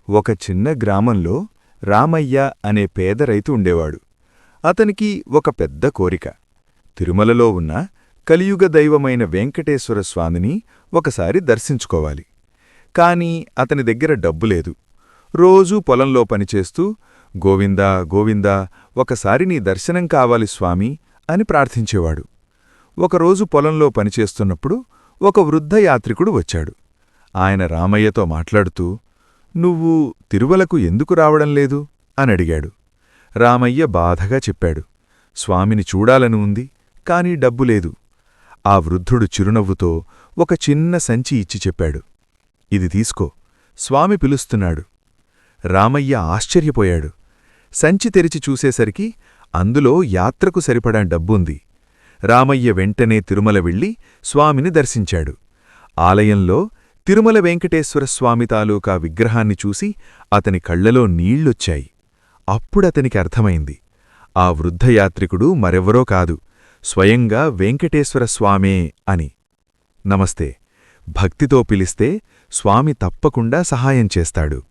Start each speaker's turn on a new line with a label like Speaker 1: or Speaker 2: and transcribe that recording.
Speaker 1: ఒక చిన్న గ్రామంలో రామయ్య అనే పేద రైతు ఉండేవాడు. అతనికి ఒక పెద్ద కోరిక. తిరుమలలో ఉన్న కలియుగ దైవమైన వెంకటేశ్వర స్వామిని ఒకసారి దర్శించుకోవాలి. కాని అతని దగ్గర డబ్బులేదు. రోజూ పొలంలో పనిచేస్తూ, గోవిందా గోవిందా, ఒకసారి నీ దర్శనం కావాలి స్వామి అని ప్రార్థించేవాడు. ఒకరోజు పొలంలో పనిచేస్తున్నప్పుడు ఒక వృద్ధ యాత్రికుడు వచ్చాడు. ఆయన రామయ్యతో మాట్లాడుతూ, "నువ్వు తిరుమలకు ఎందుకు రావడంలేదు?" అనడిగాడు. రామయ్య బాధగా చెప్పాడు, "స్వామిని చూడాలని ఉంది, కాని డబ్బులేదు." ఆ వృద్ధుడు చిరునవ్వుతో ఒక చిన్న సంచి ఇచ్చి చెప్పాడు, "ఇది తీసుకో, స్వామి పిలుస్తున్నాడు." రామయ్య ఆశ్చర్యపోయాడు. సంచి తెరిచి చూసేసరికి అందులో యాత్రకు సరిపడా డబ్బుంది. రామయ్య వెంటనే తిరుమల వెళ్ళి స్వామిని దర్శించాడు. ఆలయంలో తిరుమల వెంకటేశ్వర స్వామి తాలూకా విగ్రహాన్ని చూసి అతని కళ్లలో నీళ్లొచ్చాయి. అప్పుడతనికి అర్థమైంది, ఆ వృద్ధయాత్రికుడు మరెవరో కాదు, స్వయంగా వెంకటేశ్వర స్వామే అని. నమస్తే. భక్తితో పిలిస్తే స్వామి తప్పకుండా సహాయం చేస్తాడు.